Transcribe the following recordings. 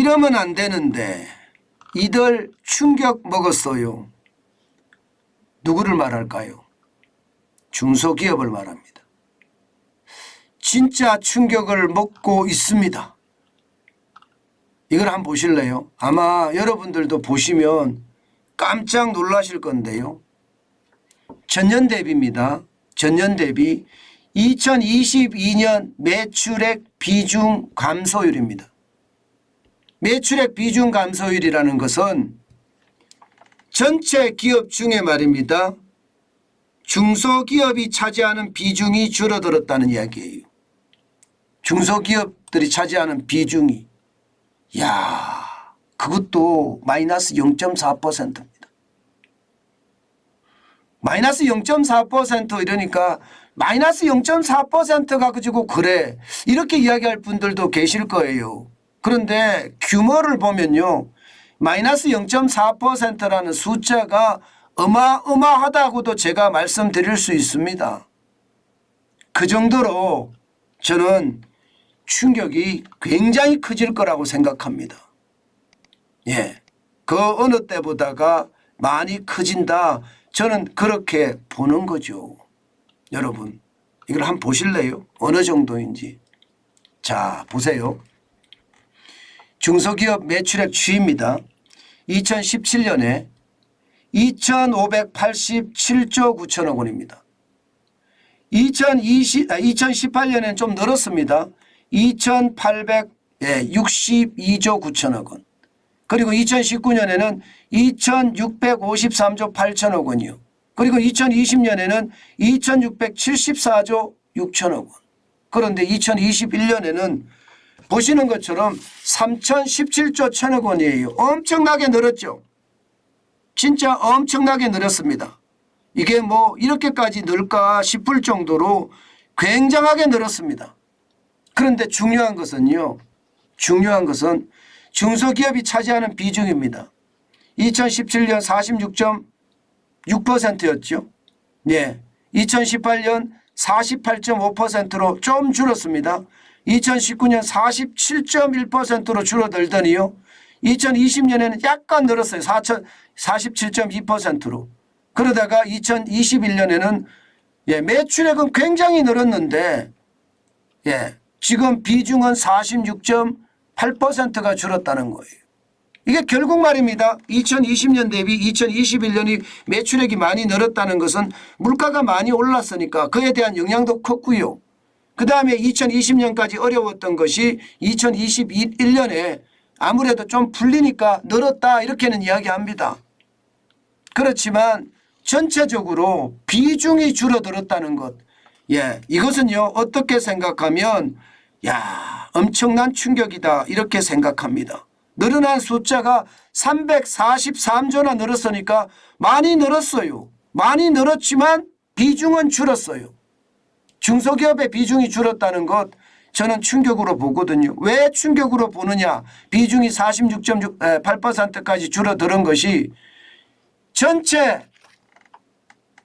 이러면 안 되는데 이들 충격 먹었어요. 누구를 말할까요? 중소기업을 말합니다. 진짜 충격을 먹고 있습니다. 이걸 한번 보실래요? 아마 여러분들도 보시면 깜짝 놀라실 건데요. 전년 대비입니다. 전년 대비 2022년 매출액 비중 감소율입니다. 매출액 비중 감소율이라는 것은 전체 기업 중에 말입니다. 중소기업이 차지하는 비중이 줄어들었다는 이야기예요. 중소기업들이 차지하는 비중이 그것도 마이너스 0.4%입니다. 마이너스 0.4% 이러니까 마이너스 0.4%가 가지고 그래 이렇게 이야기할 분들도 계실 거예요. 그런데 규모를 보면요. 마이너스 0.4%라는 숫자가 어마어마하다고도 제가 말씀드릴 수 있습니다. 그 정도로 저는 충격이 굉장히 커질 거라고 생각합니다. 그 어느 때보다가 많이 커진다. 저는 그렇게 보는 거죠. 여러분 이걸 한번 보실래요? 어느 정도인지. 자 보세요. 중소기업 매출액 추이입니다. 2017년에 2,587조 9천억 원입니다. 2018년에는 좀 늘었습니다. 2,862조 9천억 원. 그리고 2019년에는 2,653조 8천억 원이요. 그리고 2020년에는 2,674조 6천억 원. 그런데 2021년에는 보시는 것처럼 3,017조 1천억 원이에요. 엄청나게 늘었죠. 진짜 엄청나게 늘었습니다. 이게 뭐 이렇게까지 늘까 싶을 정도로 굉장하게 늘었습니다. 그런데 중요한 것은요. 중요한 것은 중소기업이 차지하는 비중입니다. 2017년 46.6%였죠. 2018년 48.5%로 좀 줄었습니다. 2019년 47.1%로 줄어들더니요. 2020년에는 약간 늘었어요. 47.2%로. 그러다가 2021년에는 매출액은 굉장히 늘었는데 지금 비중은 46.8%가 줄었다는 거예요. 이게 결국 말입니다. 2020년 대비 2021년이 매출액이 많이 늘었다는 것은 물가가 많이 올랐으니까 그에 대한 영향도 컸고요. 그 다음에 2020년까지 어려웠던 것이 2021년에 아무래도 좀 풀리니까 늘었다 이렇게는 이야기합니다. 그렇지만 전체적으로 비중이 줄어들었다는 것. 이것은요 어떻게 생각하면 엄청난 충격이다 이렇게 생각합니다. 늘어난 숫자가 343조나 늘었으니까 많이 늘었어요. 많이 늘었지만 비중은 줄었어요. 중소기업의 비중이 줄었다는 것 저는 충격으로 보거든요. 왜 충격으로 보느냐. 비중이 46.8%까지 줄어드는 것이 전체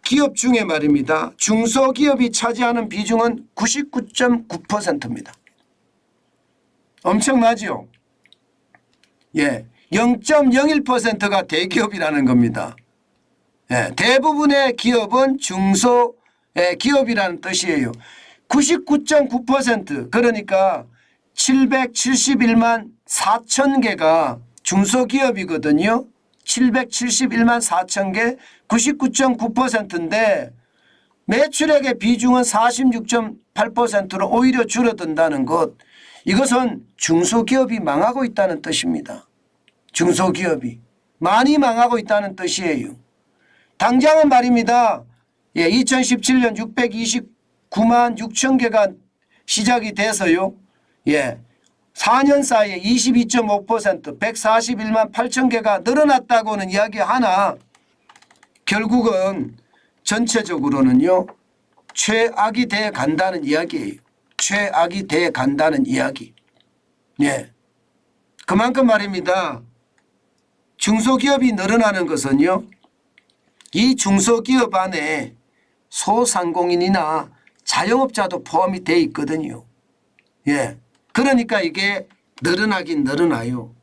기업 중에 말입니다. 중소기업이 차지하는 비중은 99.9%입니다. 엄청나죠? 0.01%가 대기업이라는 겁니다. 대부분의 기업은 중소기업이라는 뜻이에요. 99.9% 그러니까 771만 4천 개가 중소기업이거든요. 771만 4천 개 99.9%인데 매출액의 비중은 46.8%로 오히려 줄어든다는 것. 이것은 중소기업이 망하고 있다는 뜻입니다. 중소기업이 많이 망하고 있다는 뜻이에요. 당장은 말입니다. 2017년 629만 6천 개가 시작이 돼서요. 4년 사이에 22.5% 141만 8천 개가 늘어났다고는 이야기하나 결국은 전체적으로는요. 최악이 돼 간다는 이야기예요. 최악이 돼 간다는 이야기. 그만큼 말입니다. 중소기업이 늘어나는 것은요. 이 중소기업 안에 소상공인이나 자영업자도 포함이 돼 있거든요. 그러니까 이게 늘어나긴 늘어나요.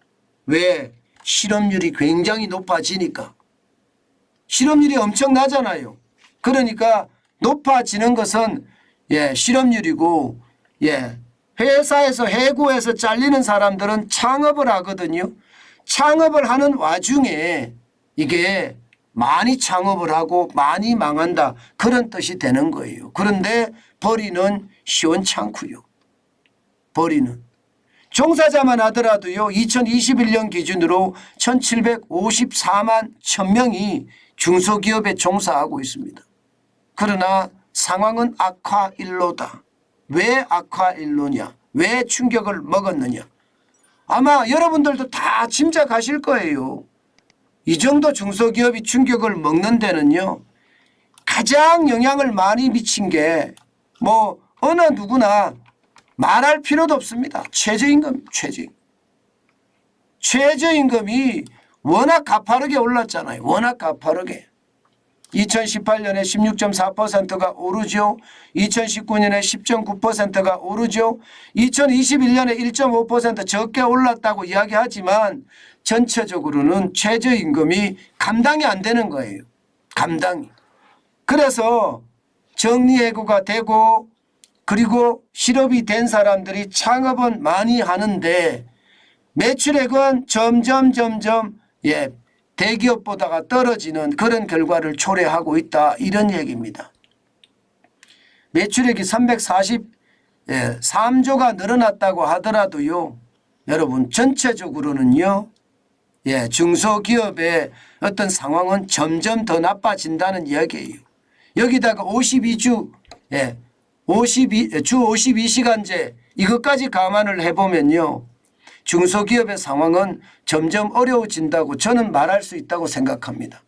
왜? 실업률이 굉장히 높아지니까. 실업률이 엄청나잖아요. 그러니까 높아지는 것은 실업률이고 회사에서 해고해서 잘리는 사람들은 창업을 하거든요. 창업을 하는 와중에 이게 많이 창업을 하고 많이 망한다 그런 뜻이 되는 거예요. 그런데 벌이는 시원찮고요. 벌이는. 종사자만 하더라도요. 2021년 기준으로 1754만 1000명이 중소기업에 종사하고 있습니다. 그러나 상황은 악화일로다. 왜 악화일로냐? 왜 충격을 먹었느냐? 아마 여러분들도 다 짐작하실 거예요. 이 정도 중소기업이 충격을 먹는 데는요. 가장 영향을 많이 미친 게 뭐 어느 누구나 말할 필요도 없습니다. 최저임금, 최저임금이 워낙 가파르게 올랐잖아요. 워낙 가파르게. 2018년에 16.4%가 오르죠. 2019년에 10.9%가 오르죠. 2021년에 1.5% 적게 올랐다고 이야기하지만 전체적으로는 최저임금이 감당이 안 되는 거예요. 감당이. 그래서 정리해고가 되고 그리고 실업이 된 사람들이 창업은 많이 하는데 매출액은 점점 대기업보다가 떨어지는 그런 결과를 초래하고 있다. 이런 얘기입니다. 매출액이 343조가 늘어났다고 하더라도요. 여러분 전체적으로는요. 중소기업의 어떤 상황은 점점 더 나빠진다는 이야기예요. 여기다가 52주, 주 52시간제 이것까지 감안을 해보면요. 중소기업의 상황은 점점 어려워진다고 저는 말할 수 있다고 생각합니다.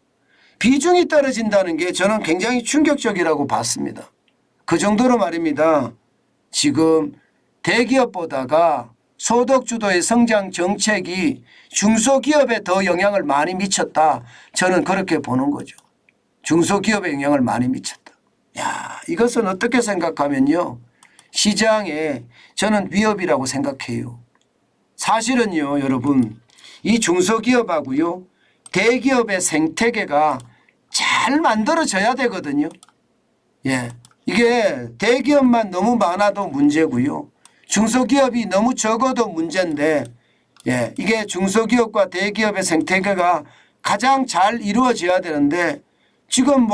비중이 떨어진다는 게 저는 굉장히 충격적이라고 봤습니다. 그 정도로 말입니다. 지금 대기업보다가 소득주도의 성장 정책이 중소기업에 더 영향을 많이 미쳤다. 저는 그렇게 보는 거죠. 중소기업에 영향을 많이 미쳤다. 야, 이것은 어떻게 생각하면요. 시장에 저는 위협이라고 생각해요. 사실은요, 여러분, 이 중소기업하고요, 대기업의 생태계가 잘 만들어져야 되거든요. 이게 대기업만 너무 많아도 문제고요. 중소기업이 너무 적어도 문제인데, 이게 중소기업과 대기업의 생태계가 가장 잘 이루어져야 되는데, 지금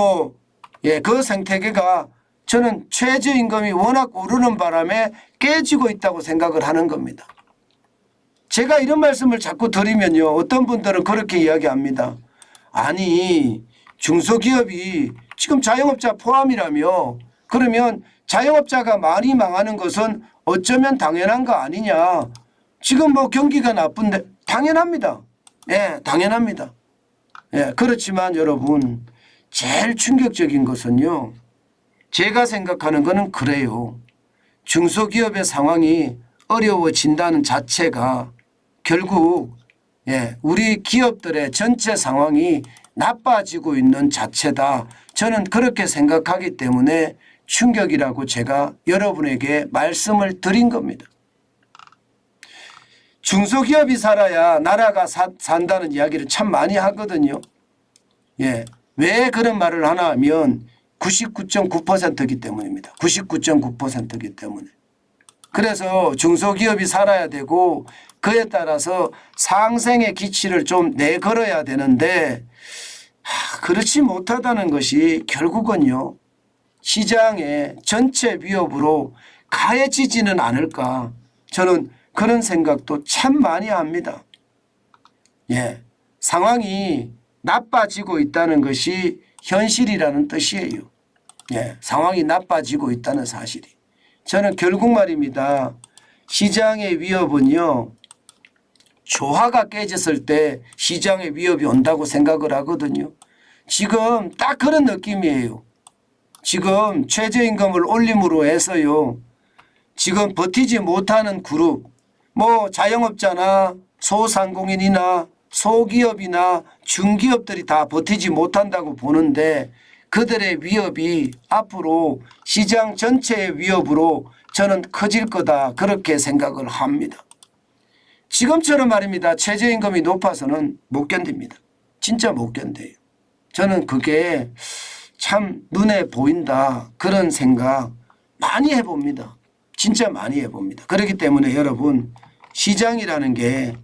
그 생태계가 저는 최저임금이 워낙 오르는 바람에 깨지고 있다고 생각을 하는 겁니다. 제가 이런 말씀을 자꾸 드리면요. 어떤 분들은 그렇게 이야기합니다. 아니 중소기업이 지금 자영업자 포함이라며 그러면 자영업자가 많이 망하는 것은 어쩌면 당연한 거 아니냐. 지금 경기가 나쁜데 당연합니다. 당연합니다. 그렇지만 여러분 제일 충격적인 것은요. 제가 생각하는 거는 그래요. 중소기업의 상황이 어려워진다는 자체가 결국 우리 기업들의 전체 상황이 나빠지고 있는 자체다. 저는 그렇게 생각하기 때문에 충격이라고 제가 여러분에게 말씀을 드린 겁니다. 중소기업이 살아야 나라가 산다는 이야기를 참 많이 하거든요. 왜 그런 말을 하나 하면 99.9%이기 때문입니다. 99.9%이기 때문에. 그래서 중소기업이 살아야 되고 그에 따라서 상생의 기치를 좀 내걸어야 되는데 그렇지 못하다는 것이 결국은요. 시장의 전체 위협으로 가해지지는 않을까. 저는 그런 생각도 참 많이 합니다. 상황이 나빠지고 있다는 것이 현실이라는 뜻이에요. 상황이 나빠지고 있다는 사실이. 저는 결국 말입니다. 시장의 위협은요. 조화가 깨졌을 때 시장의 위협이 온다고 생각을 하거든요. 지금 딱 그런 느낌이에요. 지금 최저임금을 올림으로 해서요. 지금 버티지 못하는 그룹 자영업자나 소상공인이나 소기업이나 중기업들이 다 버티지 못한다고 보는데 그들의 위협이 앞으로 시장 전체의 위협으로 저는 커질 거다 그렇게 생각을 합니다. 지금처럼 말입니다. 최저임금이 높아서는 못 견딥니다. 진짜 못 견뎌요. 저는 그게 참 눈에 보인다 그런 생각 많이 해봅니다. 진짜 많이 해봅니다. 그렇기 때문에 여러분 시장이라는 게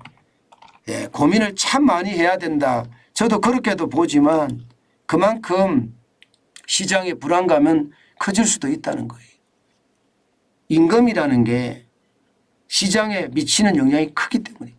고민을 참 많이 해야 된다. 저도 그렇게도 보지만 그만큼 시장의 불안감은 커질 수도 있다는 거예요. 임금이라는 게 시장에 미치는 영향이 크기 때문에